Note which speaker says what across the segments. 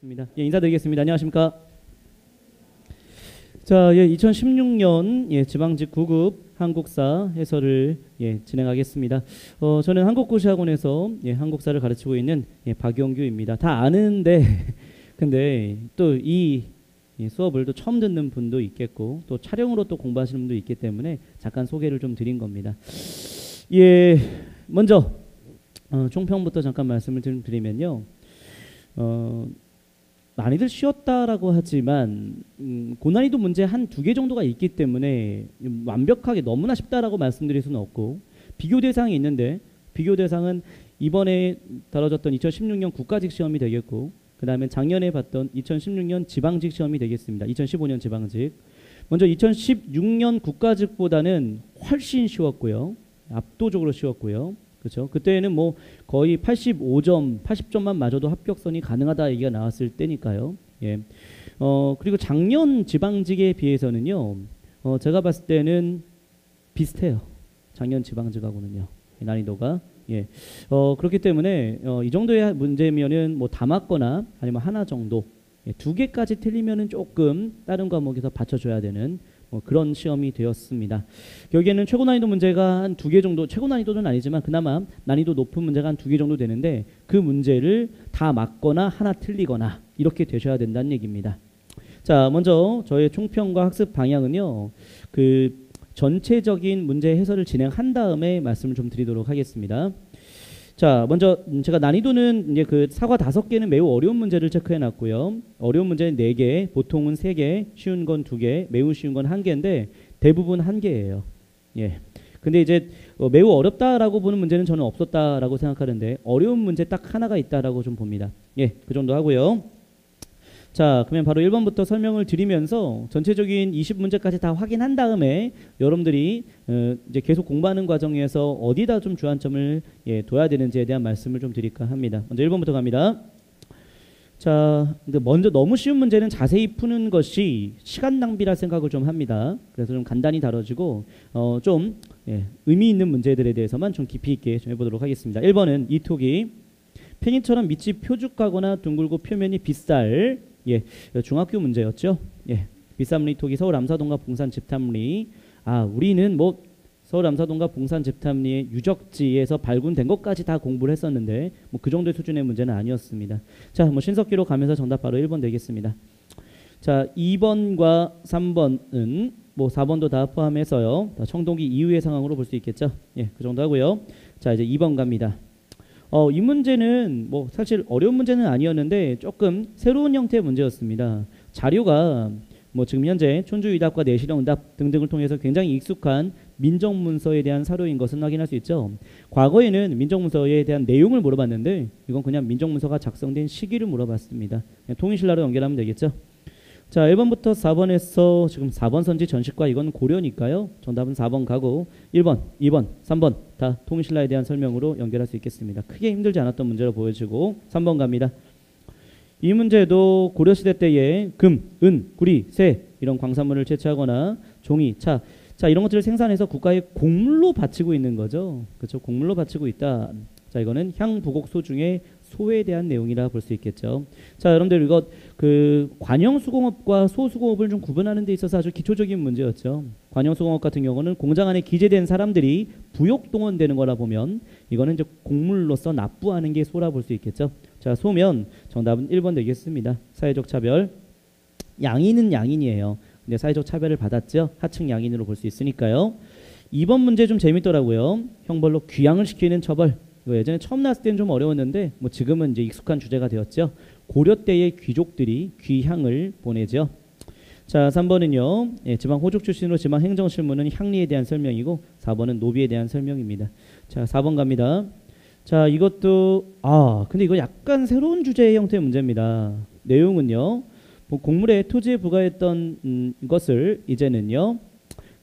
Speaker 1: 예, 인사드리겠습니다. 안녕하십니까? 자, 예, 2016년 예, 지방직 9급 한국사 해설을 진행하겠습니다. 저는 한국고시학원에서 한국사를 가르치고 있는 박영규입니다. 다 아는데 근데 또 이 수업을 또 처음 듣는 분도 있겠고 또 촬영으로 또 공부하시는 분도 있기 때문에 잠깐 소개를 좀 드린 겁니다. 예, 먼저 총평부터 잠깐 말씀을 좀 드리면요. 많이들 쉬웠다라고 하지만 고난이도 문제 한 2개 정도가 있기 때문에 완벽하게 너무나 쉽다라고 말씀드릴 수는 없고 비교 대상이 있는데 비교 대상은 이번에 다뤄졌던 2016년 국가직 시험이 되겠고 그 다음에 작년에 봤던 2016년 지방직 시험이 되겠습니다. 2015년 지방직. 먼저 2016년 국가직보다는 훨씬 쉬웠고요. 압도적으로 쉬웠고요. 그렇죠. 그때는 뭐 거의 85점, 80점만 맞아도 합격선이 가능하다 얘기가 나왔을 때니까요. 예. 그리고 작년 지방직에 비해서는요. 제가 봤을 때는 비슷해요. 작년 지방직하고는요. 난이도가. 예. 그렇기 때문에 이 정도의 문제면은 뭐 다 맞거나 아니면 하나 정도, 2개까지 틀리면은 조금 다른 과목에서 받쳐줘야 되는 그런 시험이 되었습니다. 결국에는 최고 난이도 문제가 한 2개 정도, 최고 난이도는 아니지만 그나마 난이도 높은 문제가 한 2개 정도 되는데 그 문제를 다 맞거나 하나 틀리거나 이렇게 되셔야 된다는 얘기입니다. 자, 먼저 저의 총평과 학습 방향은요. 그 전체적인 문제 해설을 진행한 다음에 말씀을 좀 드리도록 하겠습니다. 자, 먼저 제가 난이도는 이제 그 사과 5개는 매우 어려운 문제를 체크해 놨고요. 어려운 문제는 4개, 보통은 3개, 쉬운 건 2개, 매우 쉬운 건 1개인데 대부분 1개예요. 예. 근데 이제 매우 어렵다라고 보는 문제는 저는 없었다라고 생각하는데 어려운 문제 딱 하나가 있다라고 좀 봅니다. 예, 그 정도 하고요. 자, 그러면 바로 1번부터 설명을 드리면서 전체적인 20문제까지 다 확인한 다음에 여러분들이 이제 계속 공부하는 과정에서 어디다 좀 주안점을 둬야 되는지에 대한 말씀을 좀 드릴까 합니다. 먼저 1번부터 갑니다. 자, 근데 먼저 너무 쉬운 문제는 자세히 푸는 것이 시간 낭비라 생각을 좀 합니다. 그래서 좀 간단히 다뤄지고 좀 의미 있는 문제들에 대해서만 좀 깊이 있게 좀 해보도록 하겠습니다. 1번은 이 톡이 팽이처럼 밑이 표죽하거나 둥글고 표면이 빗살. 예, 중학교 문제였죠. 예, 빗삼리 톡이 서울 암사동과 봉산 집탐리. 아, 우리는 뭐 서울 암사동과 봉산 집탐리의 유적지에서 발굴된 것까지 다 공부를 했었는데 뭐 그 정도의 수준의 문제는 아니었습니다. 자, 뭐 신석기로 가면서 정답 바로 1번 되겠습니다. 자, 2번과 3번은 뭐 4번도 다 포함해서요. 다 청동기 이후의 상황으로 볼 수 있겠죠. 예, 그 정도 하고요. 자, 이제 2번 갑니다. 이 문제는 뭐 사실 어려운 문제는 아니었는데 조금 새로운 형태의 문제였습니다. 자료가 뭐 지금 현재 촌주의답과 내실형응답 등등을 통해서 굉장히 익숙한 민정문서에 대한 사료인 것은 확인할 수 있죠. 과거에는 민정문서에 대한 내용을 물어봤는데 이건 그냥 민정문서가 작성된 시기를 물어봤습니다. 통일신라로 연결하면 되겠죠. 자, 1번부터 4번에서 지금 4번 선지 전식과 이건 고려니까요. 정답은 4번 가고 1번, 2번, 3번 다 통일신라에 대한 설명으로 연결할 수 있겠습니다. 크게 힘들지 않았던 문제로 보여지고 3번 갑니다. 이 문제도 고려시대 때에 금, 은, 구리, 쇠 이런 광산물을 채취하거나 종이, 차, 자 이런 것들을 생산해서 국가에 곡물로 바치고 있는 거죠. 그렇죠? 곡물로 바치고 있다. 자, 이거는 향부곡소 중에 소에 대한 내용이라 볼 수 있겠죠. 자, 여러분들 이거 그 관형수공업과 소수공업을 좀 구분하는 데 있어서 아주 기초적인 문제였죠. 관형수공업 같은 경우는 공장 안에 기재된 사람들이 부역동원되는 거라 보면 이거는 이제 곡물로서 납부하는 게 소라 볼 수 있겠죠. 자, 소면 정답은 1번 되겠습니다. 사회적 차별. 양인은 양인이에요. 근데 사회적 차별을 받았죠. 하층 양인으로 볼 수 있으니까요. 2번 문제 좀 재밌더라고요. 형벌로 귀양을 시키는 처벌. 이거 예전에 처음 나왔을 때는 좀 어려웠는데 뭐 지금은 이제 익숙한 주제가 되었죠. 고려 때의 귀족들이 귀향을 보내죠. 자, 3번은요. 예, 지방 호족 출신으로 지방 행정실무는 향리에 대한 설명이고 4번은 노비에 대한 설명입니다. 자, 4번 갑니다. 자, 이것도 근데 이거 약간 새로운 주제의 형태의 문제입니다. 내용은요. 뭐 곡물에 토지에 부과했던 것을 이제는요.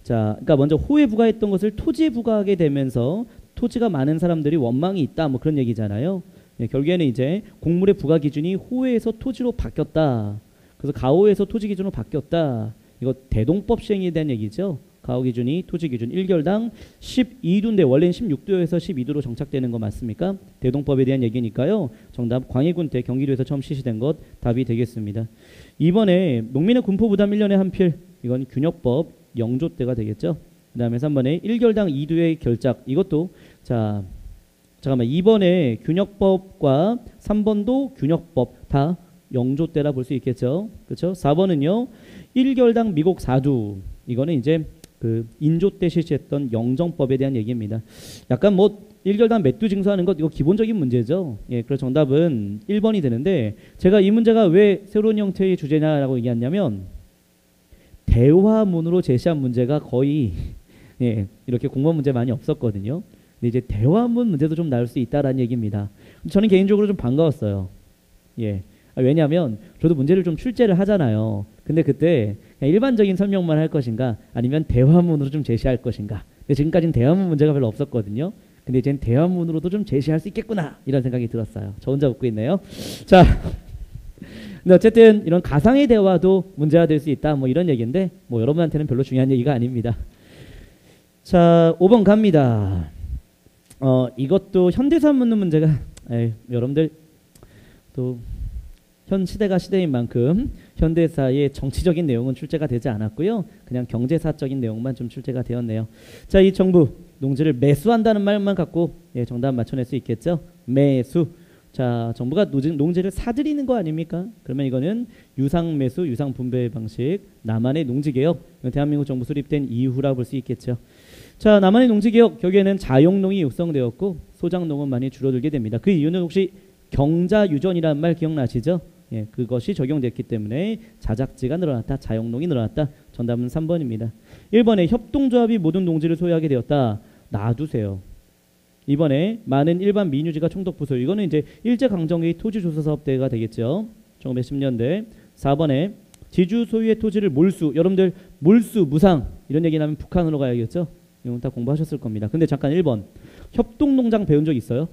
Speaker 1: 자, 그러니까 먼저 호에 부과했던 것을 토지에 부과하게 되면서 토지가 많은 사람들이 원망이 있다 뭐 그런 얘기잖아요. 예, 결국에는 이제 곡물의 부과 기준이 호에서 토지로 바뀌었다. 그래서 가호에서 토지 기준으로 바뀌었다. 이거 대동법 시행에 대한 얘기죠. 가오 기준이 토지 기준 1결당 12도인데 원래는 16도에서 12도로 정착되는 거 맞습니까? 대동법에 대한 얘기니까요. 정답 광해군 때 경기도에서 처음 실시된 것 답이 되겠습니다. 이번에 농민의 군포 부담 1년에 한 필 이건 균역법 영조 때가 되겠죠. 그 다음에 3번에 1결당 2도의 결작 이것도 자 잠깐만 2번에 균역법과 3번도 균역법 다 영조 때라 볼 수 있겠죠. 그렇죠? 4번은요. 1결당 미국 4두 이거는 이제 그 인조 때 실시했던 영정법에 대한 얘기입니다. 약간 뭐 1결당 몇 두 징수하는 것 이거 기본적인 문제죠. 예, 그래서 정답은 1번이 되는데 제가 이 문제가 왜 새로운 형태의 주제냐라고 얘기했냐면 대화문으로 제시한 문제가 거의 예, 이렇게 공무원 문제 많이 없었거든요. 근데 이제 대화문 문제도 좀 나올 수 있다라는 얘기입니다. 저는 개인적으로 좀 반가웠어요. 예. 왜냐하면 저도 문제를 좀 출제를 하잖아요. 근데 그때 그냥 일반적인 설명만 할 것인가 아니면 대화문으로 좀 제시할 것인가. 근데 지금까지는 대화문 문제가 별로 없었거든요. 근데 이제는 대화문으로도 좀 제시할 수 있겠구나 이런 생각이 들었어요. 저 혼자 웃고 있네요. 자, 근데 어쨌든 이런 가상의 대화도 문제가 될 수 있다 뭐 이런 얘기인데 뭐 여러분한테는 별로 중요한 얘기가 아닙니다. 자, 5번 갑니다. 이것도 현대사 묻는 문제가 여러분들 또 현 시대가 시대인 만큼 현대사의 정치적인 내용은 출제가 되지 않았고요. 그냥 경제사적인 내용만 좀 출제가 되었네요. 자, 이 정부 농지를 매수한다는 말만 갖고 예, 정답 맞춰낼 수 있겠죠. 매수. 자, 정부가 농지를 사들이는 거 아닙니까? 그러면 이거는 유상매수, 유상분배 방식, 남한의 농지개혁, 대한민국 정부 수립된 이후라고 볼 수 있겠죠. 자, 남한의 농지개혁, 여기에는 자용농이 육성되었고 소작농은 많이 줄어들게 됩니다. 그 이유는 혹시 경자유전이라는 말 기억나시죠? 예, 그것이 적용됐기 때문에 자작지가 늘어났다, 자용농이 늘어났다. 정답은 3번입니다. 1번에 협동조합이 모든 농지를 소유하게 되었다. 놔두세요. 이번에 많은 일반 민유지가 총독부소 이거는 이제 일제강점기 토지조사사업대가 되겠죠. 1910년대. 4번에 지주 소유의 토지를 몰수. 여러분들 몰수 무상 이런 얘기 나면 북한으로 가야겠죠. 이건 다 공부하셨을 겁니다. 근데 잠깐 1번 협동농장 배운 적 있어요?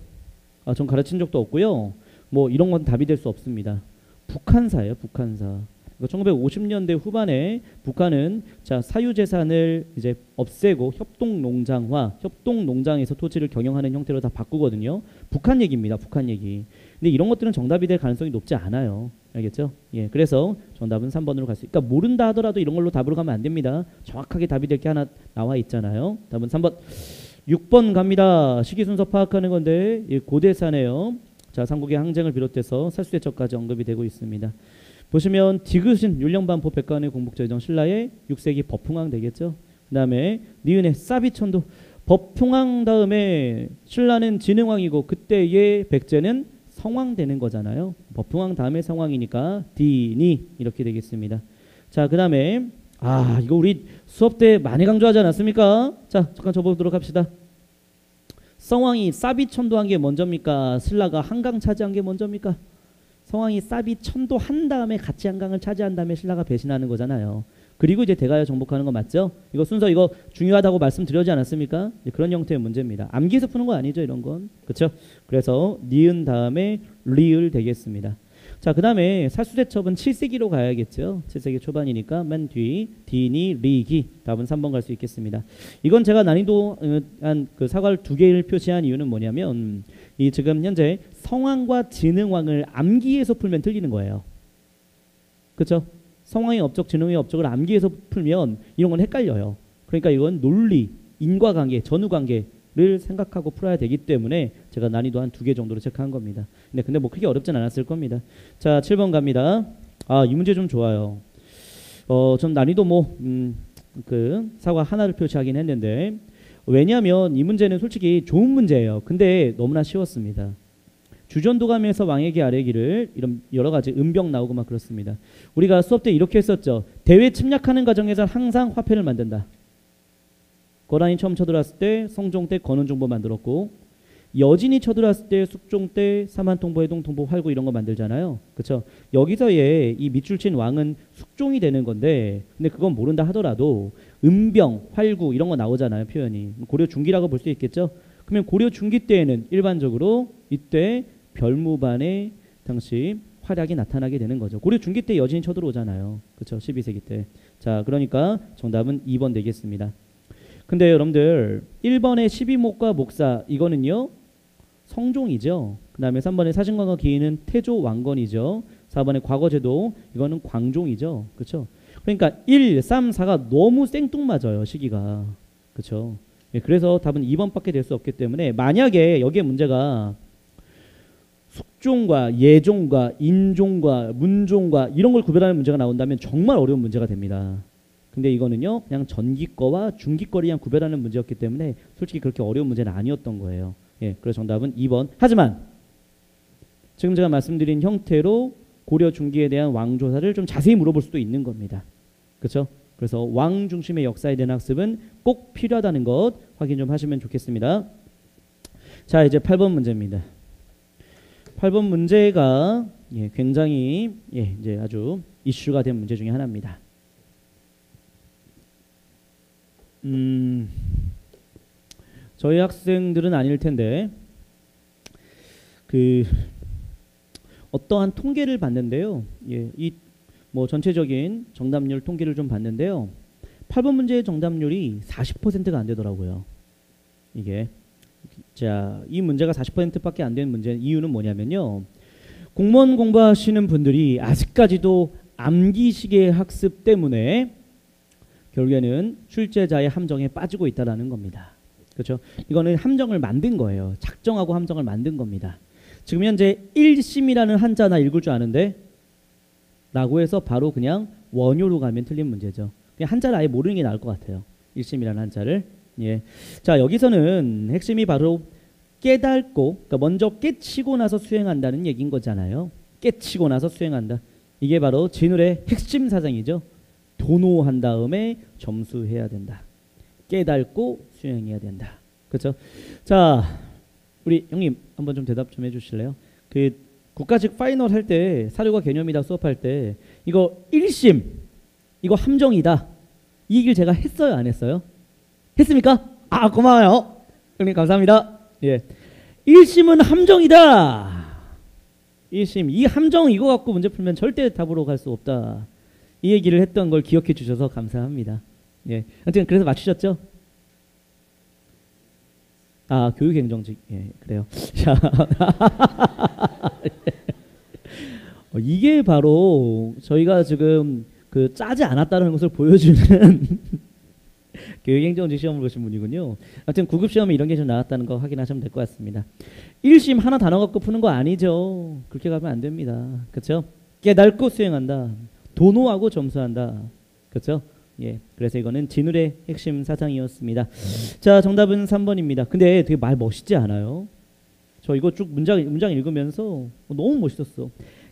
Speaker 1: 전 가르친 적도 없고요. 뭐 이런 건 답이 될 수 없습니다. 북한사예요. 북한사. 1950년대 후반에 북한은 자 사유재산을 이제 없애고 협동농장화, 협동농장에서 토지를 경영하는 형태로 다 바꾸거든요. 북한 얘기입니다. 북한 얘기. 근데 이런 것들은 정답이 될 가능성이 높지 않아요. 알겠죠? 예, 그래서 정답은 3번으로 갈 수. 그러니까 모른다 하더라도 이런 걸로 답으로 가면 안 됩니다. 정확하게 답이 될 게 하나 나와 있잖아요. 답은 3번. 6번 갑니다. 시기 순서 파악하는 건데 고대사네요. 자, 삼국의 항쟁을 비롯해서 살수대첩까지 언급이 되고 있습니다. 보시면 디귿은 율령반포 백관의 공복제정 신라의 6세기 법흥왕 되겠죠. 그 다음에 니은의 사비천도 법흥왕 다음에 신라는 진흥왕이고 그때의 백제는 성왕 되는 거잖아요. 법흥왕 다음에 성왕이니까 디니 이렇게 되겠습니다. 자, 그 다음에 이거 우리 수업 때 많이 강조하지 않았습니까? 자, 잠깐 접어보도록 합시다. 성왕이 사비천도한 게 먼저입니까? 신라가 한강 차지한 게 먼저입니까? 성왕이 사비천도 한 다음에 같이 한강을 차지한 다음에 신라가 배신하는 거잖아요. 그리고 이제 대가여 정복하는 거 맞죠? 이거 순서 이거 중요하다고 말씀드렸지 않았습니까? 그런 형태의 문제입니다. 암기해서 푸는 거 아니죠, 이런 건. 그렇죠? 그래서 니은 다음에 리을 되겠습니다. 자, 그 다음에 살수대첩은 7세기로 가야겠죠. 7세기 초반이니까 맨 뒤 디니 리기 답은 3번 갈 수 있겠습니다. 이건 제가 난이도 한 그 사과를 2개를 표시한 이유는 뭐냐면 이 지금 현재 성왕과 진흥왕을 암기해서 풀면 틀리는 거예요. 그렇죠? 성왕의 업적, 진흥의 업적을 암기해서 풀면 이런 건 헷갈려요. 그러니까 이건 논리, 인과관계, 전후관계를 생각하고 풀어야 되기 때문에 제가 난이도 한 2개 정도로 체크한 겁니다. 근데 뭐 크게 어렵진 않았을 겁니다. 자, 7번 갑니다. 이 문제 좀 좋아요. 좀 난이도 그 사과 하나를 표시하긴 했는데 왜냐하면 이 문제는 솔직히 좋은 문제예요. 근데 너무나 쉬웠습니다. 주전도감에서 왕에게 아뢰기를 이런 여러 가지 은병 나오고 막 그렇습니다. 우리가 수업 때 이렇게 했었죠. 대외 침략하는 과정에서 항상 화폐를 만든다. 거란이 처음 쳐들어왔을 때 성종 때 건운종보 만들었고 여진이 쳐들어왔을 때 숙종 때 사만통보, 해동통보, 활구 이런 거 만들잖아요. 그렇죠? 여기서의 이 밑줄 친 왕은 숙종이 되는 건데 근데 그건 모른다 하더라도 은병, 활구 이런 거 나오잖아요. 표현이. 고려 중기라고 볼 수 있겠죠? 그러면 고려 중기 때에는 일반적으로 이때 별무반의 당시 활약이 나타나게 되는 거죠. 고려 중기 때 여진이 쳐들어오잖아요. 그렇죠? 12세기 때. 자, 그러니까 정답은 2번 되겠습니다. 근데 여러분들 1번의 12목과 목사 이거는요 성종이죠. 그 다음에 3번의 사신관과 기인은 태조 왕건이죠. 4번의 과거제도 이거는 광종이죠. 그렇죠? 그러니까 1, 3, 4가 너무 생뚱맞아요. 시기가. 그렇죠? 예, 그래서 답은 2번밖에 될 수 없기 때문에 만약에 여기에 문제가 숙종과 예종과 인종과 문종과 이런 걸 구별하는 문제가 나온다면 정말 어려운 문제가 됩니다. 근데 이거는요 그냥 전기거와 중기거를 그냥 구별하는 문제였기 때문에 솔직히 그렇게 어려운 문제는 아니었던 거예요. 예, 그래서 정답은 2번. 하지만 지금 제가 말씀드린 형태로 고려 중기에 대한 왕조사를 좀 자세히 물어볼 수도 있는 겁니다. 그렇죠? 그래서 왕 중심의 역사에 대한 학습은 꼭 필요하다는 것 확인 좀 하시면 좋겠습니다. 자, 이제 8번 문제입니다. 8번 문제가 굉장히 이제 아주 이슈가 된 문제 중에 하나입니다. 저희 학생들은 아닐 텐데 어떠한 통계를 봤는데요. 이 뭐 전체적인 정답률 통계를 좀 봤는데요. 8번 문제의 정답률이 40%가 안 되더라고요. 이게 자, 이 문제가 40%밖에 안 되는 문제 이유는 뭐냐면요. 공무원 공부하시는 분들이 아직까지도 암기식의 학습 때문에 결국에는 출제자의 함정에 빠지고 있다라는 겁니다. 그렇죠? 이거는 함정을 만든 거예요. 작정하고 함정을 만든 겁니다. 지금 현재 1심이라는 한자나 읽을 줄 아는데 라고 해서 바로 그냥 원효로 가면 틀린 문제죠. 그냥 한자를 아예 모르는 게 나을 것 같아요. 1심이라는 한자를. 예. 자, 여기서는 핵심이 바로 깨닫고, 그러니까 먼저 깨치고 나서 수행한다는 얘기인 거잖아요. 깨치고 나서 수행한다. 이게 바로 진울의 핵심 사상이죠. 도노한 다음에 점수해야 된다. 깨닫고 수행해야 된다. 그렇죠? 자, 우리 형님 한번 좀 대답 좀 해주실래요? 국가직 파이널 할 때 사료가 개념이다 수업할 때 이거 1심 이거 함정이다 이 얘기를 제가 했어요 안 했어요? 했습니까? 아 고마워요 형님 감사합니다. 예, 1심은 함정이다. 1심 이 함정 이거 갖고 문제 풀면 절대 답으로 갈 수 없다 이 얘기를 했던 걸 기억해 주셔서 감사합니다. 예, 아무튼 그래서 맞추셨죠? 아 교육행정직 예 그래요. 자 이게 바로 저희가 지금 짜지 않았다는 것을 보여주는 교육행정직 시험을 보신 분이군요. 아무튼 9급 시험에 이런 게 좀 나왔다는 거 확인하시면 될 것 같습니다. 1심 하나 단어 갖고 푸는 거 아니죠. 그렇게 가면 안 됩니다. 그렇죠? 깨닫고 수행한다. 도노하고 점수한다. 그렇죠? 예, 그래서 이거는 진울의 핵심 사상이었습니다. 자, 정답은 3번입니다. 근데 되게 말 멋있지 않아요? 저 이거 쭉 문장 읽으면서 너무 멋있었어.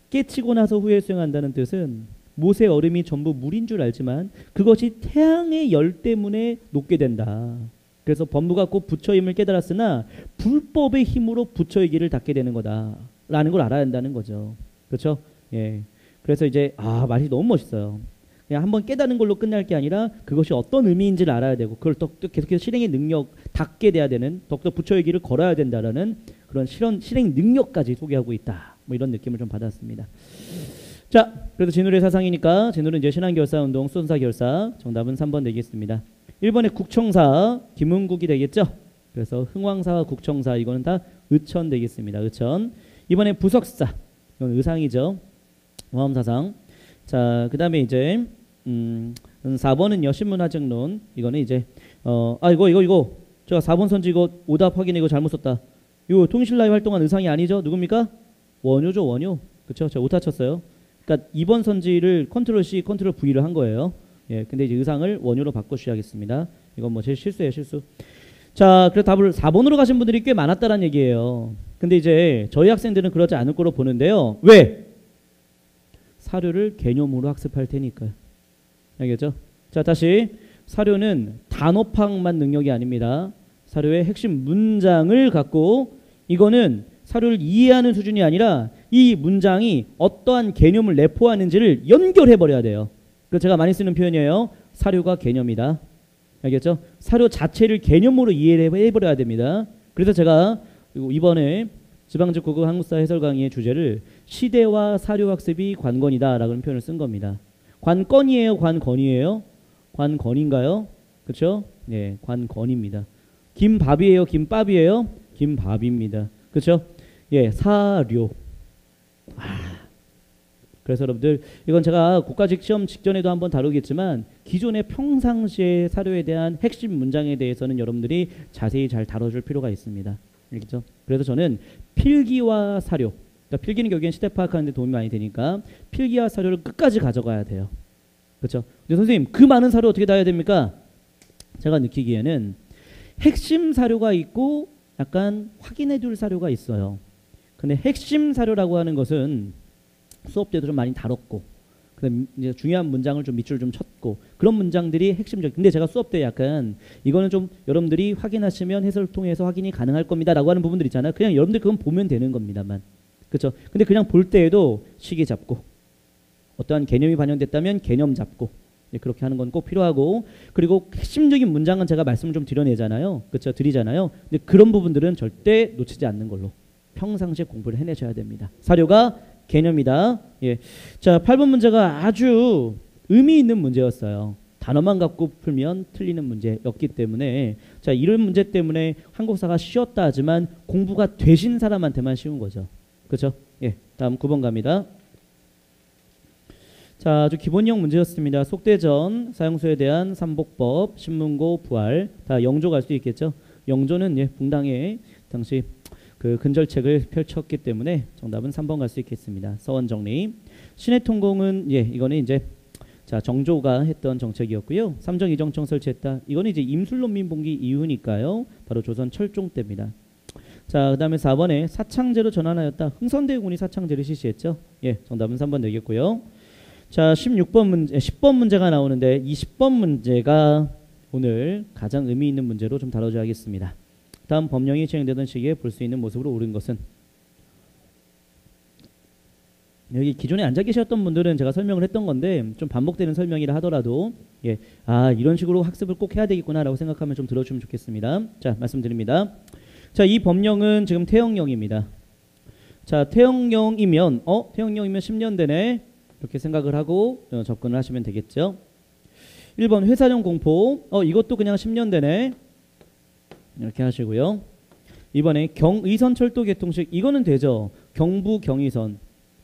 Speaker 1: 깨치고 나서 후에 수행한다는 뜻은 못의 얼음이 전부 물인 줄 알지만 그것이 태양의 열 때문에 녹게 된다. 그래서 법무가 꼭 부처의 힘을 깨달았으나 불법의 힘으로 부처의 길을 닫게 되는 거다라는 걸 알아야 한다는 거죠. 그렇죠? 예. 그래서 이제 말이 너무 멋있어요. 그냥 한번 깨닫는 걸로 끝날 게 아니라 그것이 어떤 의미인지를 알아야 되고 그걸 또 계속해서 실행의 능력 닿게 돼야 되는 더욱더 부처의 길을 걸어야 된다라는 그런 실행 능력까지 소개하고 있다. 뭐 이런 느낌을 좀 받았습니다. 자, 그래도 진울의 사상이니까 진울은 이제 신안결사운동 수선사결사 정답은 3번 되겠습니다. 1번에 국청사 김은국이 되겠죠. 그래서 흥왕사와 국청사 이거는 다 의천 되겠습니다. 의천. 이번에 부석사 이건 의상이죠. 화엄사상. 자, 그 다음에 이제 4번은요 신문화정론 이거는 이제 이거 제가 4번 선지 이거 오답 확인해 이거 잘못 썼다. 이거 통일신라에 활동한 의상이 아니죠. 누굽니까? 원효죠. 원효. 그쵸? 제가 오타 쳤어요. 그러니까 2번 선지를 컨트롤 C 컨트롤 V를 한 거예요. 예, 근데 이제 의상을 원효로 바꿔주셔야겠습니다. 이건 뭐 제 실수예요 실수. 자, 그래서 답을 4번으로 가신 분들이 꽤 많았다는 얘기예요. 근데 이제 저희 학생들은 그러지 않을 거로 보는데요. 왜? 사료를 개념으로 학습할 테니까요. 알겠죠? 자, 다시 사료는 단어 파악만 능력이 아닙니다. 사료의 핵심 문장을 갖고 이거는 사료를 이해하는 수준이 아니라 이 문장이 어떠한 개념을 내포하는지를 연결해 버려야 돼요. 그래서 제가 많이 쓰는 표현이에요. 사료가 개념이다. 알겠죠? 사료 자체를 개념으로 이해를 해버려야 됩니다. 그래서 제가 이번에 지방직 고급 한국사 해설 강의의 주제를 시대와 사료학습이 관건이다 라는 표현을 쓴 겁니다. 관건이에요? 관건이에요? 관건인가요? 그렇죠? 예, 관건입니다. 김밥이에요, 김밥이에요? 김밥입니다. 그렇죠? 예, 사료. 그래서 여러분들 이건 제가 국가직 시험 직전에도 한번 다루겠지만 기존의 평상시의 사료에 대한 핵심 문장에 대해서는 여러분들이 자세히 잘 다뤄줄 필요가 있습니다. 알겠죠? 그래서 저는 필기와 사료, 그러니까 필기는 결국엔 시대 파악하는 데 도움이 많이 되니까 필기와 사료를 끝까지 가져가야 돼요. 그렇죠? 근데 선생님 그 많은 사료 어떻게 다 해야 됩니까? 제가 느끼기에는 핵심 사료가 있고 약간 확인해 둘 사료가 있어요. 근데 핵심 사료라고 하는 것은 수업 때도 좀 많이 다뤘고, 그다음 이제 중요한 문장을 좀 밑줄 좀 쳤고 그런 문장들이 핵심적. 근데 제가 수업 때 약간 이거는 좀 여러분들이 확인하시면 해설을 통해서 확인이 가능할 겁니다라고 하는 부분들 있잖아요. 그냥 여러분들 그건 보면 되는 겁니다만, 그렇죠? 근데 그냥 볼 때에도 시기 잡고 어떠한 개념이 반영됐다면 개념 잡고 그렇게 하는 건 꼭 필요하고, 그리고 핵심적인 문장은 제가 말씀을 좀 드려내잖아요. 그렇죠? 드리잖아요. 근데 그런 부분들은 절대 놓치지 않는 걸로 평상시에 공부를 해내셔야 됩니다. 사료가 개념이다. 예. 자, 8번 문제가 아주 의미 있는 문제였어요. 단어만 갖고 풀면 틀리는 문제였기 때문에, 자, 이런 문제 때문에 한국사가 쉬웠다 하지만 공부가 되신 사람한테만 쉬운 거죠. 그렇죠? 예. 다음 9번 갑니다. 자, 아주 기본형 문제였습니다. 속대전, 사형수에 대한 삼복법, 신문고, 부활. 다 영조 갈 수 있겠죠? 영조는 예, 붕당에 당시 그 근절책을 펼쳤기 때문에 정답은 3번 갈 수 있겠습니다. 서원 정리. 신해통공은 예, 이거는 이제 자, 정조가 했던 정책이었고요. 삼정 이정청 설치했다. 이거는 이제 임술농민봉기 이후니까요. 바로 조선 철종 때입니다. 자, 그다음에 4번에 사창제로 전환하였다. 흥선대군이 사창제를 실시했죠. 예, 정답은 3번 되겠고요. 자, 16번 문제, 10번 문제가 나오는데 이 10번 문제가 오늘 가장 의미 있는 문제로 좀 다뤄줘야겠습니다. 다음 법령이 시행되던 시기에 볼 수 있는 모습으로 옳은 것은. 여기 기존에 앉아 계셨던 분들은 제가 설명을 했던 건데 좀 반복되는 설명이라 하더라도 예, 아, 이런 식으로 학습을 꼭 해야 되겠구나라고 생각하면 좀 들어주면 좋겠습니다. 자, 말씀드립니다. 자, 이 법령은 지금 태형령입니다. 자, 태형령이면 태형령이면 10년 되네 이렇게 생각을 하고 접근을 하시면 되겠죠. 1번 회사령 공포. 이것도 그냥 10년 되네 이렇게 하시고요. 이번에 경의선 철도 개통식. 이거는 되죠. 경부 경의선.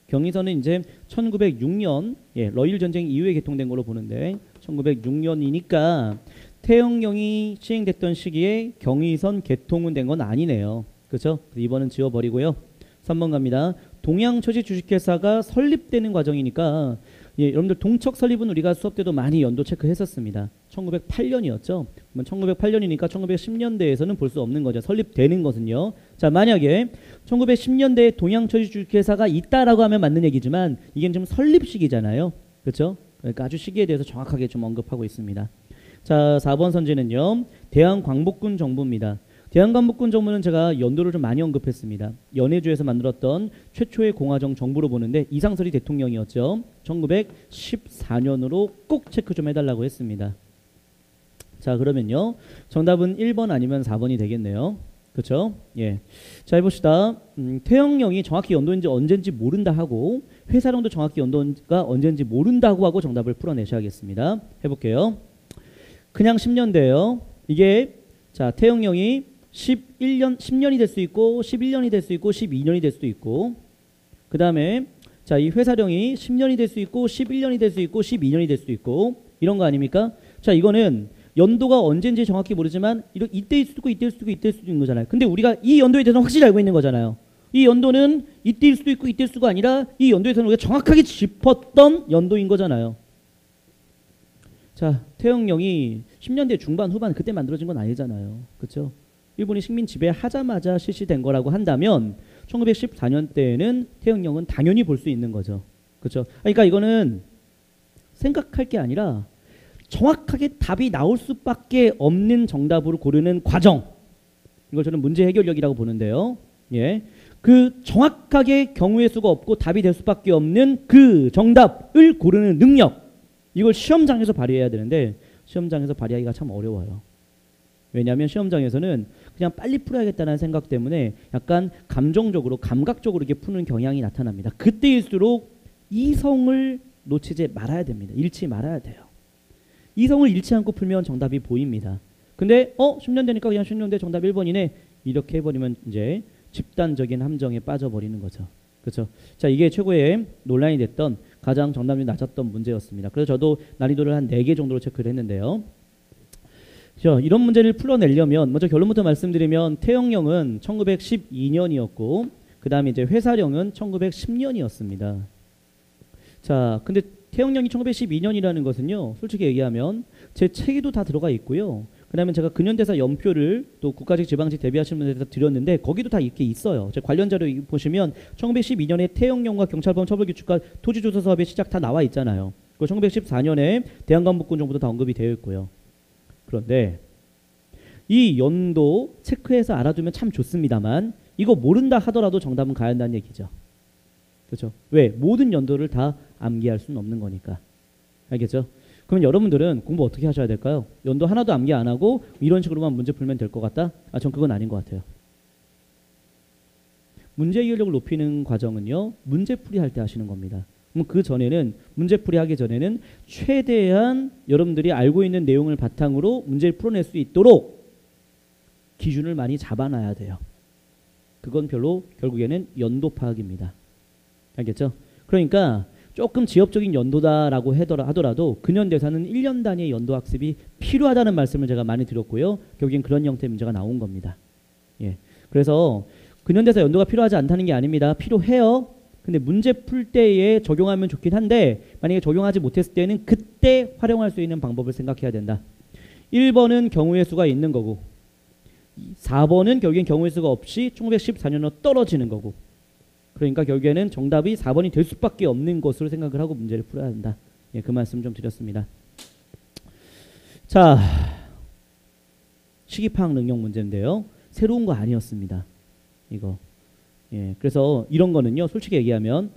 Speaker 1: 경의선은 이제 1906년 예, 러일 전쟁 이후에 개통된 걸로 보는데 1906년이니까 태형령이 시행됐던 시기에 경의선 개통은 된 건 아니네요. 그렇죠? 2번은 지워버리고요. 3번 갑니다. 동양초지 주식회사가 설립되는 과정이니까 예, 여러분들 동척 설립은 우리가 수업 때도 많이 연도 체크했었습니다. 1908년이었죠. 그러면 1908년이니까 1910년대에서는 볼 수 없는 거죠. 설립되는 것은요. 자, 만약에 1910년대에 동양초지 주식회사가 있다라고 하면 맞는 얘기지만 이게 지금 설립 시기잖아요. 그렇죠? 그러니까 아주 시기에 대해서 정확하게 좀 언급하고 있습니다. 자, 4번 선지는요. 대한광복군 정부입니다. 대한광복군 정부는 제가 연도를 좀 많이 언급했습니다. 연해주에서 만들었던 최초의 공화정 정부로 보는데 이상설이 대통령이었죠. 1914년으로 꼭 체크 좀 해달라고 했습니다. 자, 그러면요. 정답은 1번 아니면 4번이 되겠네요. 그렇죠? 예. 자, 해봅시다. 태형령이 정확히 연도인지 언젠지 모른다 하고 회사령도 정확히 연도가 언젠지 모른다고 하고 정답을 풀어내셔야겠습니다. 해볼게요. 그냥 10년대예요. 이게 자, 태형령이 10년이 될 수 있고 11년이 될 수 있고 12년이 될 수도 있고, 그 다음에 자, 이 회사령이 10년이 될 수 있고 11년이 될 수 있고 12년이 될 수도 있고 이런 거 아닙니까? 자, 이거는 연도가 언제인지 정확히 모르지만 이때일 수도 있고 이때일 수도 있고 이때일 수도 있는 거잖아요. 근데 우리가 이 연도에 대해서는 확실히 알고 있는 거잖아요. 이 연도는 이때일 수도 있고 이때일 수가 아니라 이 연도에서는 우리가 정확하게 짚었던 연도인 거잖아요. 자, 태형령이 10년대 중반 후반 그때 만들어진 건 아니잖아요. 그렇죠? 일본이 식민 지배하자마자 실시된 거라고 한다면 1914년대에는 태형령은 당연히 볼 수 있는 거죠. 그렇죠? 그러니까 이거는 생각할 게 아니라 정확하게 답이 나올 수밖에 없는 정답으로 고르는 과정. 이걸 저는 문제 해결력이라고 보는데요. 예. 그 정확하게 경우의 수가 없고 답이 될 수밖에 없는 그 정답을 고르는 능력. 이걸 시험장에서 발휘해야 되는데 시험장에서 발휘하기가 참 어려워요. 왜냐하면 시험장에서는 그냥 빨리 풀어야겠다는 생각 때문에 약간 감정적으로 감각적으로 이렇게 푸는 경향이 나타납니다. 그때일수록 이성을 놓치지 말아야 됩니다. 잃지 말아야 돼요. 이성을 잃지 않고 풀면 정답이 보입니다. 근데 10년 되니까 그냥 10년 돼 정답 1번이네. 이렇게 해버리면 이제 집단적인 함정에 빠져버리는 거죠. 그렇죠? 자, 이게 최고의 논란이 됐던 가장 정답률이 낮았던 문제였습니다. 그래서 저도 난이도를 한 4개 정도로 체크를 했는데요. 자, 이런 문제를 풀어내려면 먼저 결론부터 말씀드리면 태영령은 1912년이었고 그 다음에 이제 회사령은 1910년이었습니다. 자, 근데 태영령이 1912년이라는 것은요, 솔직히 얘기하면 제 책에도 다 들어가 있고요. 그 다음에 제가 근현대사 연표를 또 국가직 지방직 대비하시는 분들에다 드렸는데 거기도 다 이렇게 있어요. 제 관련 자료 보시면 1912년에 태영령과 경찰법 처벌규칙과 토지조사 사업의 시작 다 나와 있잖아요. 그리고 1914년에 대한강북군 정부도 다 언급이 되어 있고요. 그런데 이 연도 체크해서 알아두면 참 좋습니다만 이거 모른다 하더라도 정답은 가야 한다는 얘기죠. 그렇죠? 왜? 모든 연도를 다 암기할 수는 없는 거니까. 알겠죠? 그러면 여러분들은 공부 어떻게 하셔야 될까요? 연도 하나도 암기 안 하고 이런 식으로만 문제 풀면 될 것 같다? 전 그건 아닌 것 같아요. 문제 해결력을 높이는 과정은요, 문제풀이 할 때 하시는 겁니다. 그럼 그 전에는, 문제풀이 하기 전에는 최대한 여러분들이 알고 있는 내용을 바탕으로 문제를 풀어낼 수 있도록 기준을 많이 잡아놔야 돼요. 그건 별로 결국에는 연도 파악입니다. 알겠죠? 그러니까 조금 지엽적인 연도다라고 하더라도 근현대사는 1년 단위의 연도 학습이 필요하다는 말씀을 제가 많이 드렸고요. 결국엔 그런 형태의 문제가 나온 겁니다. 예. 그래서 근현대사 연도가 필요하지 않다는 게 아닙니다. 필요해요. 근데 문제 풀 때에 적용하면 좋긴 한데 만약에 적용하지 못했을 때는 그때 활용할 수 있는 방법을 생각해야 된다. 1번은 경우의 수가 있는 거고 4번은 결국엔 경우의 수가 없이 1914년으로 떨어지는 거고 그러니까 결국에는 정답이 4번이 될 수밖에 없는 것으로 생각을 하고 문제를 풀어야 한다. 예, 그 말씀 좀 드렸습니다. 자, 시기파악 능력 문제인데요. 새로운 거 아니었습니다. 이거. 예, 그래서 이런 거는요, 솔직히 얘기하면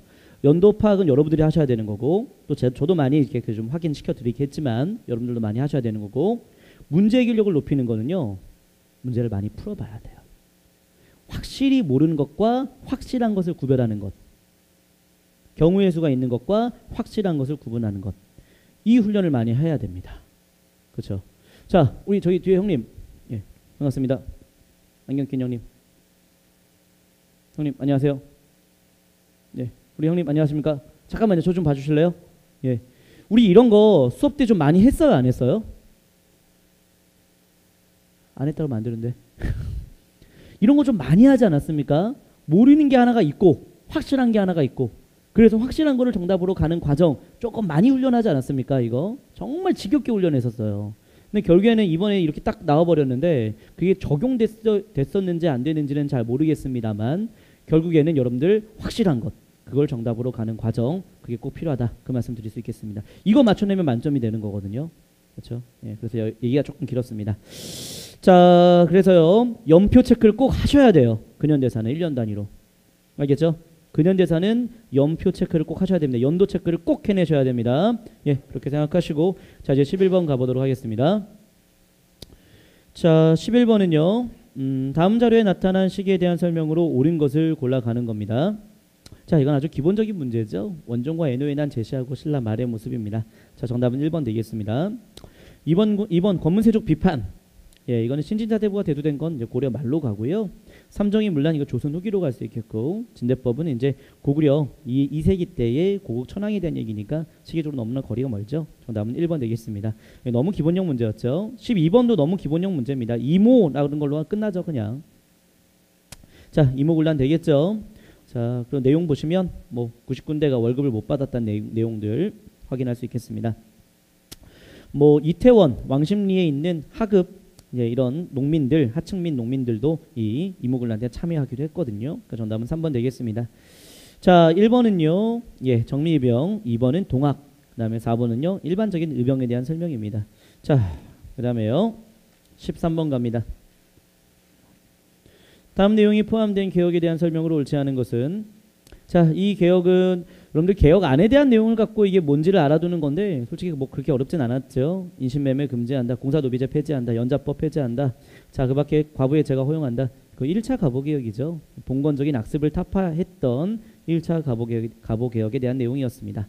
Speaker 1: 연도 파악은 여러분들이 하셔야 되는 거고, 또 저도 많이 이렇게 좀 확인시켜 드리겠지만, 여러분들도 많이 하셔야 되는 거고, 문제 해결력을 높이는 거는요, 문제를 많이 풀어봐야 돼요. 확실히 모르는 것과 확실한 것을 구별하는 것, 경우의 수가 있는 것과 확실한 것을 구분하는 것, 이 훈련을 많이 해야 됩니다. 그렇죠? 자, 우리 저희 뒤에 형님, 예, 반갑습니다. 안경 낀 형님. 형님 안녕하세요. 예, 우리 형님 안녕하십니까? 잠깐만요. 저 좀 봐주실래요? 예, 우리 이런 거 수업 때 좀 많이 했어요, 안 했어요? 안 했다고 하면 안 되는데. 이런 거 좀 많이 하지 않았습니까? 모르는 게 하나가 있고 확실한 게 하나가 있고 그래서 확실한 거를 정답으로 가는 과정 조금 많이 훈련하지 않았습니까? 이거 정말 지겹게 훈련했었어요. 근데 결국에는 이번에 이렇게 딱 나와버렸는데 그게 적용됐었는지 안 되는지는 잘 모르겠습니다만 결국에는 여러분들 확실한 것 그걸 정답으로 가는 과정 그게 꼭 필요하다 그 말씀 드릴 수 있겠습니다. 이거 맞춰내면 만점이 되는 거거든요. 그렇죠? 예, 그래서 얘기가 조금 길었습니다. 자, 그래서요 연표 체크를 꼭 하셔야 돼요. 근현대사는 1년 단위로. 알겠죠? 근현대사는 연표 체크를 꼭 하셔야 됩니다. 연도 체크를 꼭 해내셔야 됩니다. 예, 그렇게 생각하시고 자 이제 11번 가보도록 하겠습니다. 자 11번은요 다음 자료에 나타난 시기에 대한 설명으로 옳은 것을 골라가는 겁니다. 자 이건 아주 기본적인 문제죠. 원종과 애노에 난 제시하고 신라 말의 모습입니다. 자 정답은 1번 되겠습니다. 2번 권문세족 비판. 예, 이거는 신진사대부가 대두된 건 이제 고려 말로 가고요. 삼정이 물론 이거 조선 후기로 갈 수 있겠고 진대법은 이제 고구려 2세기 때의 고국 천황에 대한 얘기니까 시기적으로 너무나 거리가 멀죠. 정답은 1번 되겠습니다. 예, 너무 기본형 문제였죠. 12번도 너무 기본형 문제입니다. 이모라는 걸로 끝나죠 그냥. 자 이모군란 되겠죠. 자 그럼 내용 보시면 뭐 99군데가 월급을 못 받았다는 내용들 확인할 수 있겠습니다. 뭐 이태원 왕십리에 있는 하급 예, 이런 농민들, 하층민 농민들도 이 이모군란에 참여하기로 했거든요. 그러니까 정답은 3번 되겠습니다. 자, 1번은요. 예, 정미의병, 2번은 동학, 그다음에 4번은요. 일반적인 의병에 대한 설명입니다. 자, 그다음에요. 13번 갑니다. 다음 내용이 포함된 개혁에 대한 설명으로 옳지 않은 것은 자, 이 개혁은 여러분들 개혁 안에 대한 내용을 갖고 이게 뭔지를 알아두는 건데 솔직히 뭐 그렇게 어렵진 않았죠. 인신매매 금지한다. 공사노비제 폐지한다. 연자법 폐지한다. 자, 그 밖에 과부의 제가 허용한다. 그 1차 가보개혁이죠. 봉건적인 악습을 타파했던 1차 가보개혁에 대한 내용이었습니다.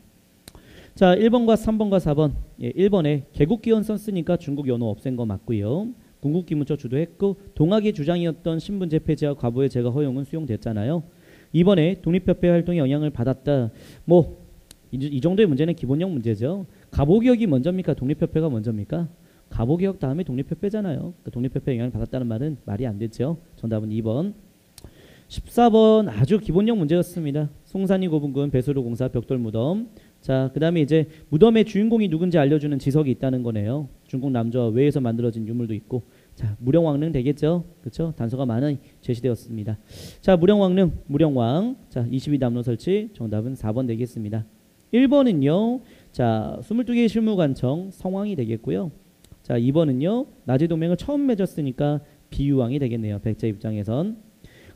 Speaker 1: 자, 1번과 3번과 4번. 예, 1번에 개국기원 썼으니까 중국 연호 없앤 거 맞고요. 궁극기문처 주도했고 동학의 주장이었던 신분제 폐지와 과부의 제거 허용은 수용됐잖아요. 이번에 독립협회 활동에 영향을 받았다. 뭐 이 정도의 문제는 기본형 문제죠. 가보개혁이 먼저입니까? 독립협회가 먼저입니까? 가보개혁 다음에 독립협회잖아요. 그러니까 독립협회 영향을 받았다는 말은 말이 안 되죠. 정답은 2번. 14번 아주 기본형 문제였습니다. 송산이 고분군 배수로 공사 벽돌무덤. 자, 그 다음에 이제 무덤의 주인공이 누군지 알려주는 지석이 있다는 거네요. 중국 남조와 외에서 만들어진 유물도 있고. 자, 무령왕릉 되겠죠? 그렇죠? 단서가 많이 제시되었습니다. 자, 무령왕. 자, 22담로 설치. 정답은 4번 되겠습니다. 1번은요. 자, 22개의 실무관청 성왕이 되겠고요. 자, 2번은요. 나제 동맹을 처음 맺었으니까 비유왕이 되겠네요. 백제 입장에선.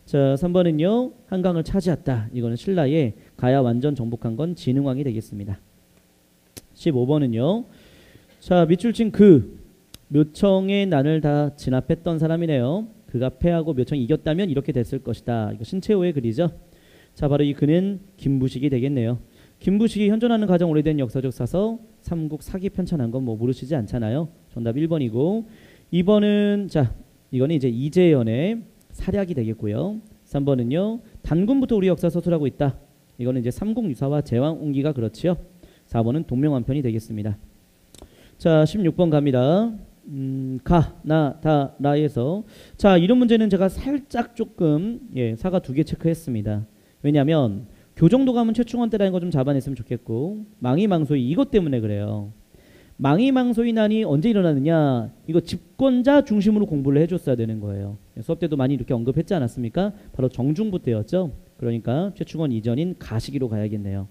Speaker 1: 자, 3번은요. 한강을 차지했다. 이거는 신라의 가야 완전 정복한 건 진흥왕이 되겠습니다. 15번은요. 자, 밑줄친 묘청의 난을 다 진압했던 사람이네요. 그가 패하고 묘청이 이겼다면 이렇게 됐을 것이다. 이거 신채호의 글이죠. 자, 바로 이 그는 김부식이 되겠네요. 김부식이 현존하는 가장 오래된 역사적 사서 삼국 사기 편찬한 건 뭐 모르시지 않잖아요. 정답 1번이고 2번은 자, 이거는 이제 이재연의 사략이 되겠고요. 3번은요. 단군부터 우리 역사 서술하고 있다. 이거는 이제 삼국유사와 제왕옹기가 그렇지요. 4번은 동명한편이 되겠습니다. 자, 16번 갑니다. 라에서 자, 이런 문제는 제가 살짝 조금 사가 2개 체크했습니다. 왜냐하면 교정도 가면 최충원 때라는 거 좀 잡아냈으면 좋겠고 망이망소이 이것 때문에 그래요. 망이망소이난이 언제 일어나느냐? 이거 집권자 중심으로 공부를 해줬어야 되는 거예요. 수업 때도 많이 이렇게 언급했지 않았습니까? 바로 정중부 때였죠. 그러니까 최충원 이전인 가시기로 가야겠네요.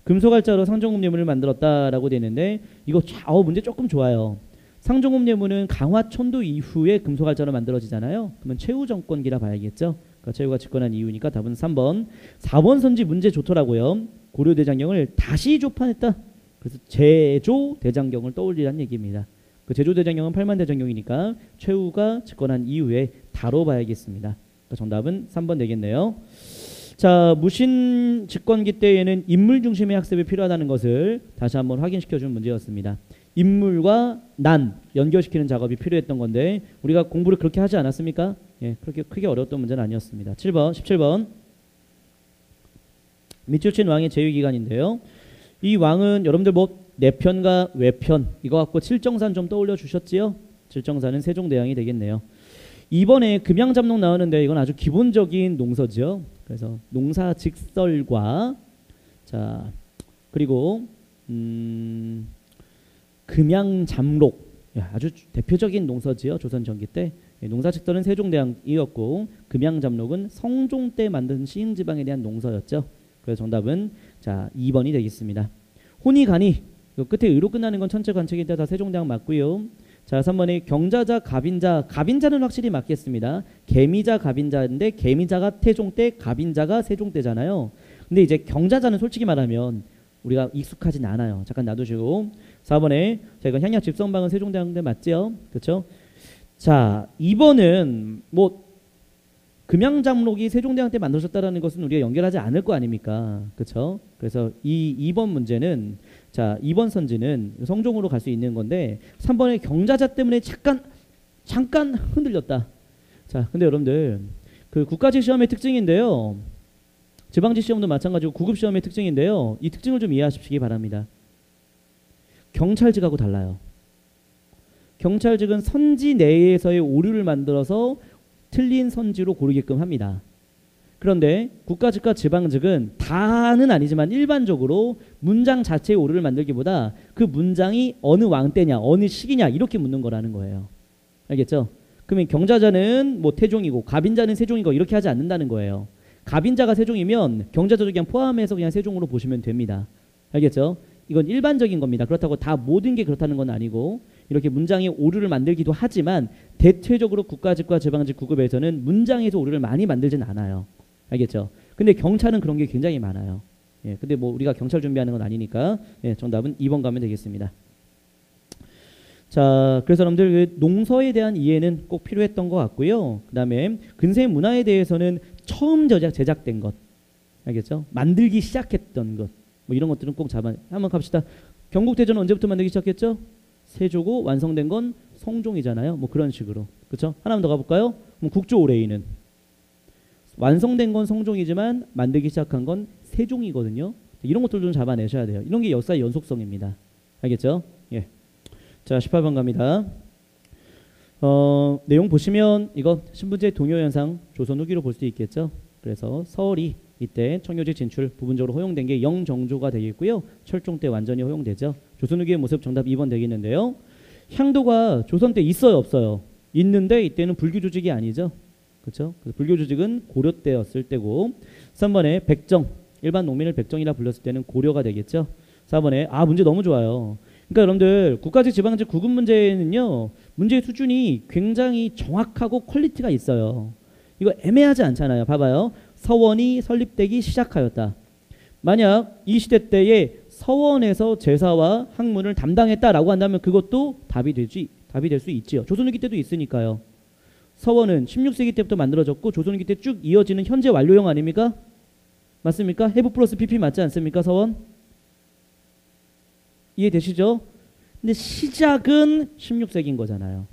Speaker 1: 금소갈자로 상종읍예문을 만들었다라고 되는데 이거 문제 조금 좋아요. 상종읍예문은 강화천도 이후에 금소갈자로 만들어지잖아요. 그러면 최후 정권기라 봐야겠죠. 그러니까 최후가 집권한 이유니까 답은 3번. 4번 선지 문제 좋더라고요. 고려대장경을 다시 조판했다. 그래서 제조대장경을 떠올리라는 얘기입니다. 그 제조대장경은 8만 대장경이니까 최후가 집권한 이후에 다뤄 봐야겠습니다. 그러니까 정답은 3번 되겠네요. 자, 무신 집권기 때에는 인물 중심의 학습이 필요하다는 것을 다시 한번 확인시켜준 문제였습니다. 인물과 난 연결시키는 작업이 필요했던 건데 우리가 공부를 그렇게 하지 않았습니까? 그렇게 크게 어려웠던 문제는 아니었습니다. 7번, 17번. 밑줄친 왕의 제위기간인데요. 이 왕은 여러분들 뭐 내편과 외편 이거 갖고 칠정산 좀 떠올려 주셨지요? 칠정산은 세종대왕이 되겠네요. 이번에 금양잡농 나오는데 이건 아주 기본적인 농서죠. 그래서 농사직설과 자 그리고 금양잡록 아주 대표적인 농서지요. 조선 전기 때 농사직설은 세종대왕이었고 금양잡록은 성종 때 만든 시흥지방에 대한 농서였죠. 그래서 정답은 자 2번이 되겠습니다. 혼이간이 끝에 의로 끝나는 건 천체 관측인데 다 세종대왕 맞고요. 자 3번에 경자자 갑인자 갑인자는 확실히 맞겠습니다. 개미자 갑인자인데 개미자가 태종 때 갑인자가 세종 때잖아요. 근데 이제 경자자는 솔직히 말하면 우리가 익숙하진 않아요. 잠깐 놔두시고 4번에 자 이건 향약 집성방은 세종대왕 때 맞죠? 그렇죠? 자 2번은 뭐 금양잡록이 세종대왕 때 만들어졌다는 것은 우리가 연결하지 않을 거 아닙니까? 그렇죠? 그래서 이 2번 문제는 자 2번 선지는 성종으로 갈 수 있는 건데 3번의 경자자 때문에 잠깐 흔들렸다. 자 근데 여러분들 그 국가직 시험의 특징인데요. 지방직 시험도 마찬가지고 구급 시험의 특징인데요. 이 특징을 좀 이해하시기 바랍니다. 경찰직하고 달라요. 경찰직은 선지 내에서의 오류를 만들어서 틀린 선지로 고르게끔 합니다. 그런데 국가직과 지방직은 다는 아니지만 일반적으로 문장 자체의 오류를 만들기보다 그 문장이 어느 왕 때냐 어느 시기냐 이렇게 묻는 거라는 거예요. 알겠죠? 그러면 경자자는 뭐 태종이고 갑인자는 세종이고 이렇게 하지 않는다는 거예요. 갑인자가 세종이면 경자자도 그냥 포함해서 그냥 세종으로 보시면 됩니다. 알겠죠? 이건 일반적인 겁니다. 그렇다고 다 모든 게 그렇다는 건 아니고 이렇게 문장에 오류를 만들기도 하지만 대체적으로 국가직과 지방직 구급에서는 문장에서 오류를 많이 만들진 않아요. 알겠죠? 근데 경찰은 그런 게 굉장히 많아요. 근데 뭐 우리가 경찰 준비하는 건 아니니까 정답은 2번 가면 되겠습니다. 자, 그래서 여러분들 그 농서에 대한 이해는 꼭 필요했던 것 같고요. 그 다음에 근세 문화에 대해서는 처음 제작된 것, 알겠죠? 만들기 시작했던 것, 뭐 이런 것들은 꼭 한번 갑시다. 경국대전은 언제부터 만들기 시작했죠? 세조고 완성된 건 성종이잖아요. 뭐 그런 식으로. 그렇죠? 하나만 더 가볼까요? 그럼 국조 올해이는 완성된 건 성종이지만 만들기 시작한 건 세종이거든요. 이런 것들 좀 잡아내셔야 돼요. 이런 게 역사의 연속성입니다. 알겠죠? 예. 자, 18번 갑니다. 내용 보시면 이거 신분제 동요 현상 조선 후기로 볼 수 있겠죠. 그래서 서울이 이때 청교지 진출 부분적으로 허용된 게 영정조가 되겠고요. 철종 때 완전히 허용되죠. 조선 후기의 모습 정답 2번 되겠는데요. 향도가 조선 때 있어요, 없어요? 있는데 이때는 불교 조직이 아니죠. 그렇죠? 그래서 불교 조직은 고려 때였을 때고 3번에 백정, 일반 농민을 백정이라 불렀을 때는 고려가 되겠죠. 4번에 문제 너무 좋아요. 그러니까 여러분들 국가직 지방직 구분 문제는요. 문제의 수준이 굉장히 정확하고 퀄리티가 있어요. 이거 애매하지 않잖아요. 봐봐요. 서원이 설립되기 시작하였다. 만약 이 시대 때에 서원에서 제사와 학문을 담당했다라고 한다면 그것도 답이 될 수 있지요. 조선후기 때도 있으니까요. 서원은 16세기 때부터 만들어졌고 조선후기 때 쭉 이어지는 현재 완료형 아닙니까? 맞습니까? 해부 플러스 PP 맞지 않습니까? 서원? 이해되시죠? 근데 시작은 16세기인 거잖아요.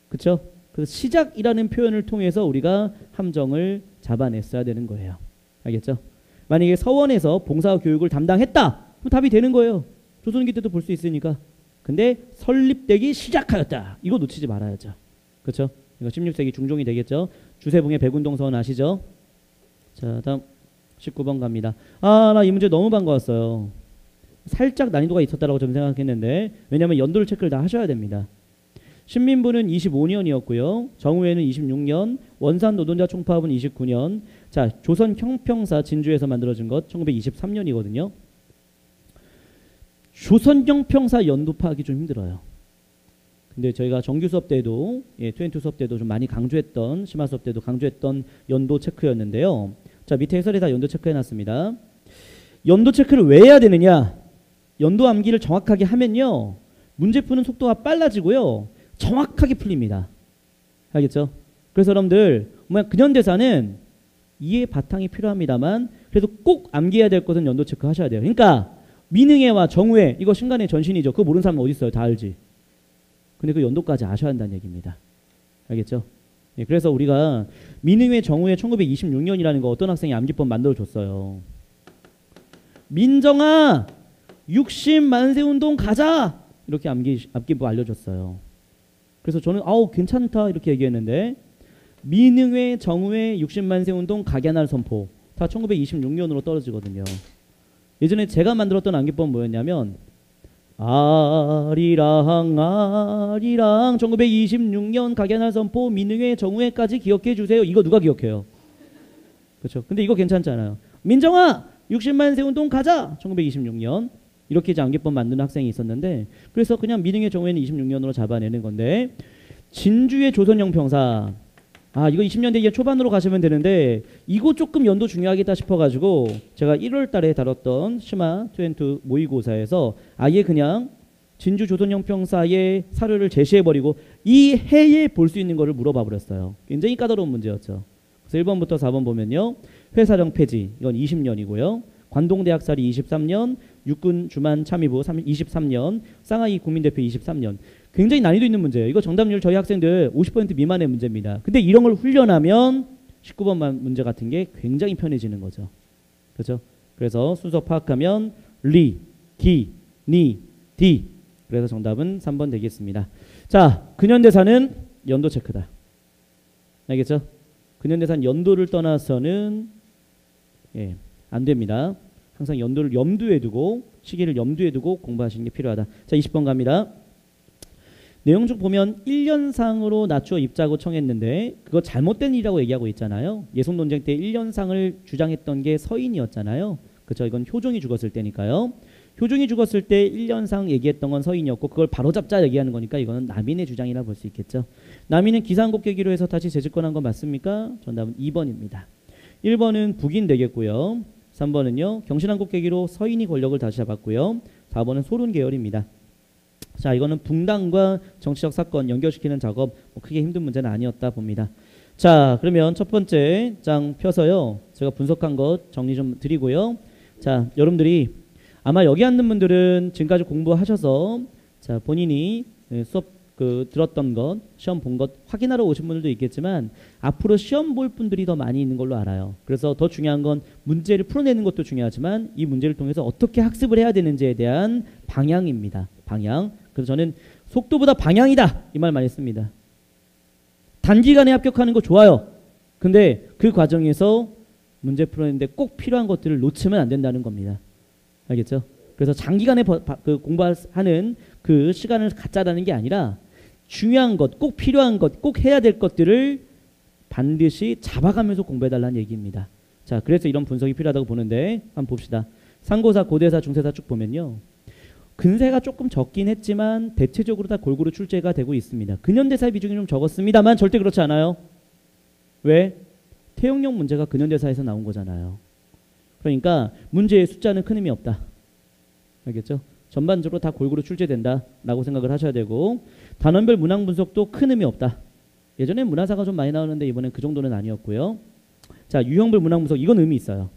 Speaker 1: 그쵸? 그래서 시작이라는 표현을 통해서 우리가 함정을 잡아냈어야 되는 거예요. 알겠죠? 만약에 서원에서 봉사 교육을 담당했다. 그럼 답이 되는 거예요. 조선기 때도 볼 수 있으니까. 근데 설립되기 시작하였다. 이거 놓치지 말아야죠. 그렇죠? 이거 16세기 중종이 되겠죠. 주세붕의 백운동선 아시죠? 자, 다음 19번 갑니다. 나 이 문제 너무 반가웠어요. 살짝 난이도가 있었다라고 저는 생각했는데 왜냐하면 연도를 체크를 다 하셔야 됩니다. 신민부는 25년이었고요. 정우회는 26년, 원산 노동자 총파업은 29년. 자, 조선 형평사 진주에서 만들어진 것 1923년이거든요. 조선 형평사 연도 파악이 좀 힘들어요. 근데 저희가 정규 수업 때도 22 수업 때도 좀 많이 강조했던 심화 수업 때도 강조했던 연도 체크였는데요. 자, 밑에 해설에 다 연도 체크해놨습니다. 연도 체크를 왜 해야 되느냐? 연도 암기를 정확하게 하면요. 문제 푸는 속도가 빨라지고요. 정확하게 풀립니다. 알겠죠? 그래서 여러분들 근현대사는 이해 바탕이 필요합니다만 그래도 꼭 암기해야 될 것은 연도 체크 하셔야 돼요. 그러니까 민흥회와 정우회 이거 신간의 전신이죠. 그거 모르는 사람은 어디 있어요? 다 알지. 근데 그 연도까지 아셔야 한다는 얘기입니다. 알겠죠? 예, 그래서 우리가 민흥회 정우회 1926년이라는 거 어떤 학생이 암기법 만들어줬어요. 민정아 60만세운동 가자 이렇게 암기법 알려줬어요. 그래서 저는 괜찮다 이렇게 얘기했는데 민흥회 정우회 60만세운동 각야날 선포 다 1926년으로 떨어지거든요. 예전에 제가 만들었던 암기법은 뭐였냐면 아리랑 1926년 각야날 선포 민흥회 정우회까지 기억해 주세요. 이거 누가 기억해요? 그렇죠. 근데 이거 괜찮잖아요. 민정아 60만세운동 가자 1926년 이렇게 이제 암기법 만드는 학생이 있었는데 그래서 그냥 민흥회 정우회는 26년으로 잡아내는 건데 진주의 조선형평사 이거 20년대 초반으로 가시면 되는데 이거 조금 연도 중요하겠다 싶어가지고 제가 1월 달에 다뤘던 심화 22 모의고사에서 아예 그냥 진주 조선형평사의 사료를 제시해버리고 이 해에 볼 수 있는 거를 물어봐 버렸어요. 굉장히 까다로운 문제였죠. 그래서 1번부터 4번 보면요. 회사령 폐지 이건 20년이고요. 관동대학살이 23년, 육군 주만 참의부 23년, 쌍하이 국민대표 23년. 굉장히 난이도 있는 문제예요. 이거 정답률 저희 학생들 50% 미만의 문제입니다. 근데 이런 걸 훈련하면 19번 문제 같은 게 굉장히 편해지는 거죠. 그렇죠? 그래서 순서 파악하면 리, 기, 니, 디. 그래서 정답은 3번 되겠습니다. 자, 근현대사는 연도 체크다. 알겠죠? 근현대사는 연도를 떠나서는 안 됩니다. 항상 연도를 염두에 두고 시기를 염두에 두고 공부하시는 게 필요하다. 자, 20번 갑니다. 내용 중 보면 1년상으로 낮추어 입자고 청했는데 그거 잘못된 일이라고 얘기하고 있잖아요. 예손 논쟁 때 1년상을 주장했던 게 서인이었잖아요. 그렇죠? 이건 효종이 죽었을 때니까요. 효종이 죽었을 때 1년상 얘기했던 건 서인이었고 그걸 바로잡자 얘기하는 거니까 이거는 남인의 주장이라 볼 수 있겠죠. 남인은 기상국 계기로 해서 다시 재집권한 건 맞습니까? 정답은 2번입니다. 1번은 북인 되겠고요. 3번은요. 경신한국 계기로 서인이 권력을 다시 잡았고요. 4번은 소론 계열입니다. 자, 이거는 붕당과 정치적 사건 연결시키는 작업 크게 힘든 문제는 아니었다 봅니다. 자, 그러면 첫 번째 장 펴서요. 제가 분석한 것 정리 좀 드리고요. 자, 여러분들이 아마 여기 앉는 분들은 지금까지 공부하셔서 자, 본인이 수업 들었던 것, 시험 본 것 확인하러 오신 분들도 있겠지만 앞으로 시험 볼 분들이 더 많이 있는 걸로 알아요. 그래서 더 중요한 건 문제를 풀어내는 것도 중요하지만 이 문제를 통해서 어떻게 학습을 해야 되는지에 대한 방향입니다. 방향. 그래서 저는 속도보다 방향이다 이 말 많이 씁니다. 단기간에 합격하는 거 좋아요. 근데 그 과정에서 문제 풀어내는데 꼭 필요한 것들을 놓치면 안 된다는 겁니다. 알겠죠? 그래서 장기간에 공부하는 그 시간을 갖자라는 게 아니라 중요한 것, 꼭 필요한 것, 꼭 해야 될 것들을 반드시 잡아가면서 공부해달라는 얘기입니다. 자, 그래서 이런 분석이 필요하다고 보는데 한번 봅시다. 상고사, 고대사, 중세사 쭉 보면요. 근세가 조금 적긴 했지만 대체적으로 다 골고루 출제가 되고 있습니다. 근현대사의 비중이 좀 적었습니다만 절대 그렇지 않아요. 왜? 태용령 문제가 근현대사에서 나온 거잖아요. 그러니까 문제의 숫자는 큰 의미 없다. 알겠죠? 전반적으로 다 골고루 출제된다라고 생각을 하셔야 되고 단원별 문항 분석도 큰 의미 없다. 예전엔 문화사가 좀 많이 나오는데 이번엔 그 정도는 아니었고요. 자, 유형별 문항 분석 이건 의미 있어요.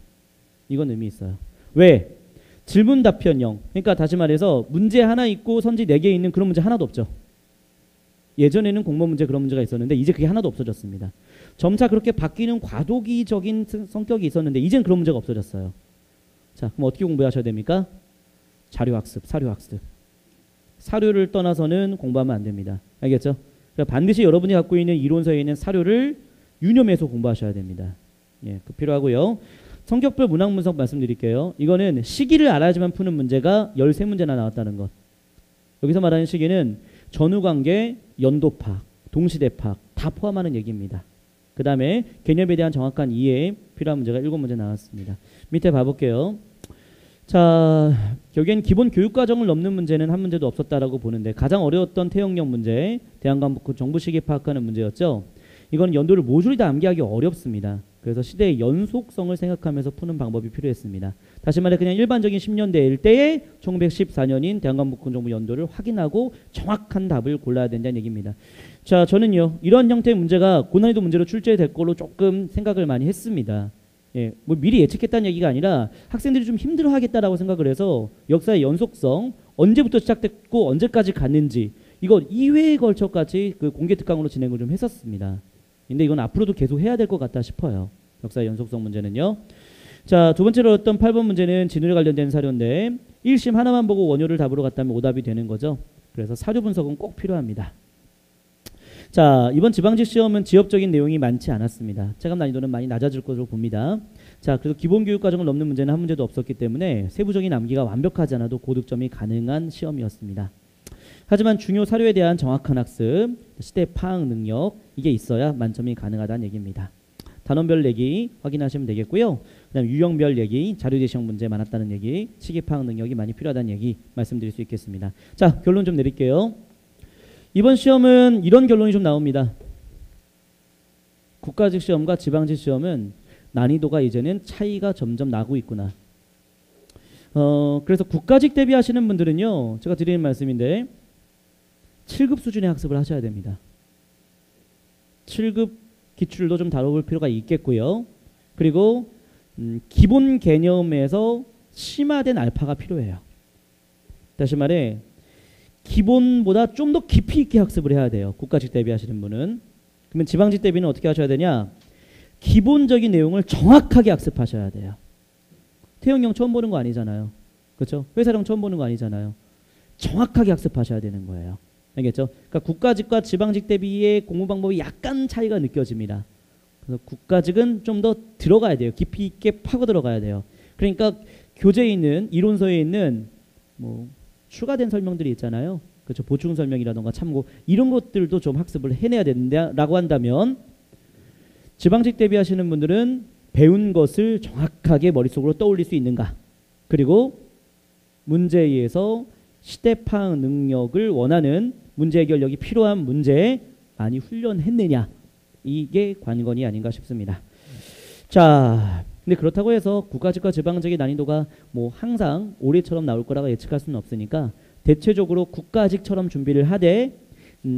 Speaker 1: 이건 의미 있어요. 왜? 질문 답변형. 그러니까 다시 말해서 문제 하나 있고 선지 4개 있는 그런 문제 하나도 없죠. 예전에는 공무원 문제 그런 문제가 있었는데 이제 그게 하나도 없어졌습니다. 점차 그렇게 바뀌는 과도기적인 성격이 있었는데 이젠 그런 문제가 없어졌어요. 자, 그럼 어떻게 공부하셔야 됩니까? 자료학습, 사료학습. 사료를 떠나서는 공부하면 안 됩니다. 알겠죠? 그러니까 반드시 여러분이 갖고 있는 이론서에 있는 사료를 유념해서 공부하셔야 됩니다. 예, 그 필요하고요. 성격별 문항 분석 말씀드릴게요. 이거는 시기를 알아야지만 푸는 문제가 13문제나 나왔다는 것. 여기서 말하는 시기는 전후관계, 연도파악, 동시대파악 다 포함하는 얘기입니다. 그 다음에 개념에 대한 정확한 이해에 필요한 문제가 7문제 나왔습니다. 밑에 봐볼게요. 자, 결국엔 기본 교육과정을 넘는 문제는 한 문제도 없었다라고 보는데 가장 어려웠던 태형령 문제, 대한관북 정부 시기 파악하는 문제였죠. 이건 연도를 모조리 다 암기하기 어렵습니다. 그래서 시대의 연속성을 생각하면서 푸는 방법이 필요했습니다. 다시 말해 그냥 일반적인 10년대일 때에 1914년인 대한관북 정부 연도를 확인하고 정확한 답을 골라야 된다는 얘기입니다. 자, 저는요 이런 형태의 문제가 고난이도 문제로 출제될 걸로 조금 생각을 많이 했습니다. 예, 뭐 미리 예측했다는 얘기가 아니라 학생들이 좀 힘들어하겠다라고 생각을 해서 역사의 연속성 언제부터 시작됐고 언제까지 갔는지 이거 2회에 걸쳐까지 그 공개 특강으로 진행을 좀 했었습니다. 근데 이건 앞으로도 계속 해야 될 것 같다 싶어요. 역사의 연속성 문제는요. 자, 두 번째로 어떤 8번 문제는 진후에 관련된 사료인데 1심 하나만 보고 원효를 답으로 갔다면 오답이 되는 거죠. 그래서 사료 분석은 꼭 필요합니다. 자, 이번 지방직 시험은 지역적인 내용이 많지 않았습니다. 체감 난이도는 많이 낮아질 것으로 봅니다. 자, 그래서 기본교육과정을 넘는 문제는 한 문제도 없었기 때문에 세부적인 암기가 완벽하지 않아도 고득점이 가능한 시험이었습니다. 하지만 중요 사료에 대한 정확한 학습, 시대 파악 능력 이게 있어야 만점이 가능하다는 얘기입니다. 단원별 내기 확인하시면 되겠고요. 그다음 유형별 내기, 자료 제시형 문제 많았다는 얘기, 시기 파악 능력이 많이 필요하다는 얘기 말씀드릴 수 있겠습니다. 자, 결론 좀 내릴게요. 이번 시험은 이런 결론이 좀 나옵니다. 국가직 시험과 지방직 시험은 난이도가 이제는 차이가 점점 나고 있구나. 그래서 국가직 대비하시는 분들은요, 제가 드리는 말씀인데 7급 수준의 학습을 하셔야 됩니다. 7급 기출도 좀 다뤄볼 필요가 있겠고요. 그리고 기본 개념에서 심화된 알파가 필요해요. 다시 말해 기본보다 좀 더 깊이 있게 학습을 해야 돼요. 국가직 대비하시는 분은. 그러면 지방직 대비는 어떻게 하셔야 되냐? 기본적인 내용을 정확하게 학습하셔야 돼요. 태용형 처음 보는 거 아니잖아요. 그렇죠? 회사령 처음 보는 거 아니잖아요. 정확하게 학습하셔야 되는 거예요. 알겠죠? 그러니까 국가직과 지방직 대비의 공부 방법이 약간 차이가 느껴집니다. 그래서 국가직은 좀 더 들어가야 돼요. 깊이 있게 파고 들어가야 돼요. 그러니까 교재에 있는 이론서에 있는 뭐 추가된 설명들이 있잖아요. 그렇죠? 보충 설명이라던가 참고 이런 것들도 좀 학습을 해내야 된다라고 한다면 지방직 대비하시는 분들은 배운 것을 정확하게 머릿속으로 떠올릴 수 있는가? 그리고 문제에 의해서 시대 파악 능력을 원하는 문제 해결력이 필요한 문제에 많이 훈련했느냐? 이게 관건이 아닌가 싶습니다. 자, 근데 그렇다고 해서 국가직과 지방직의 난이도가 뭐 항상 올해처럼 나올 거라고 예측할 수는 없으니까 대체적으로 국가직처럼 준비를 하되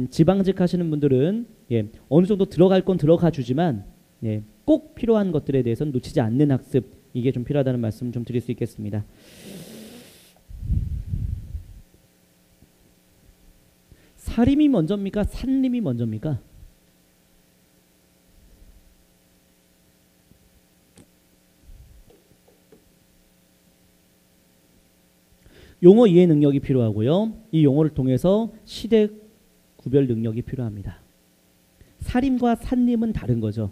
Speaker 1: 지방직 하시는 분들은 예, 어느 정도 들어갈 건 들어가 주지만 예, 꼭 필요한 것들에 대해서는 놓치지 않는 학습 이게 좀 필요하다는 말씀 좀 드릴 수 있겠습니다. 사림이 먼저입니까? 산림이 먼저입니까? 용어 이해 능력이 필요하고요. 이 용어를 통해서 시대 구별 능력이 필요합니다. 사림과 산림은 다른 거죠.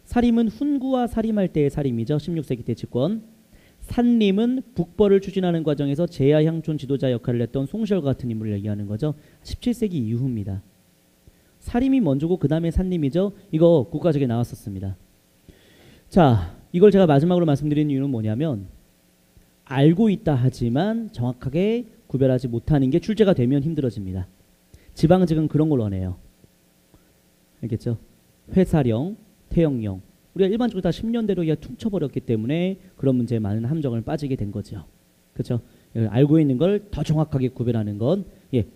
Speaker 1: 사림은 훈구와 사림할 때의 사림이죠. 16세기 대치권. 산림은 북벌을 추진하는 과정에서 제야 향촌 지도자 역할을 했던 송시열과 같은 인물을 얘기하는 거죠. 17세기 이후입니다. 사림이 먼저고 그 다음에 산림이죠. 이거 국가적에 나왔었습니다. 자, 이걸 제가 마지막으로 말씀드리는 이유는 뭐냐면 알고 있다 하지만 정확하게 구별하지 못하는 게 출제가 되면 힘들어집니다. 지방직은 그런 걸 원해요. 알겠죠? 회사령, 태형령. 우리가 일반적으로 다 10년대로 그냥 퉁쳐버렸기 때문에 그런 문제에 많은 함정을 빠지게 된 거죠. 그렇죠? 알고 있는 걸 더 정확하게 구별하는 건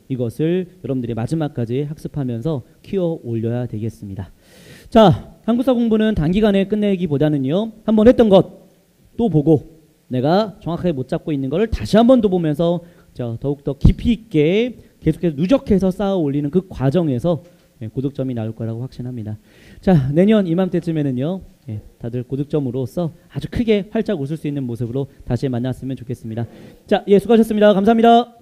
Speaker 1: 이것을 여러분들이 마지막까지 학습하면서 키워 올려야 되겠습니다. 자, 한국사 공부는 단기간에 끝내기보다는요. 한번 했던 것 또 보고 내가 정확하게 못 잡고 있는 걸 다시 한 번 더 보면서 더욱더 깊이 있게 계속해서 누적해서 쌓아 올리는 그 과정에서 고득점이 나올 거라고 확신합니다. 자, 내년 이맘때쯤에는요. 다들 고득점으로서 아주 크게 활짝 웃을 수 있는 모습으로 다시 만났으면 좋겠습니다. 자, 수고하셨습니다. 감사합니다.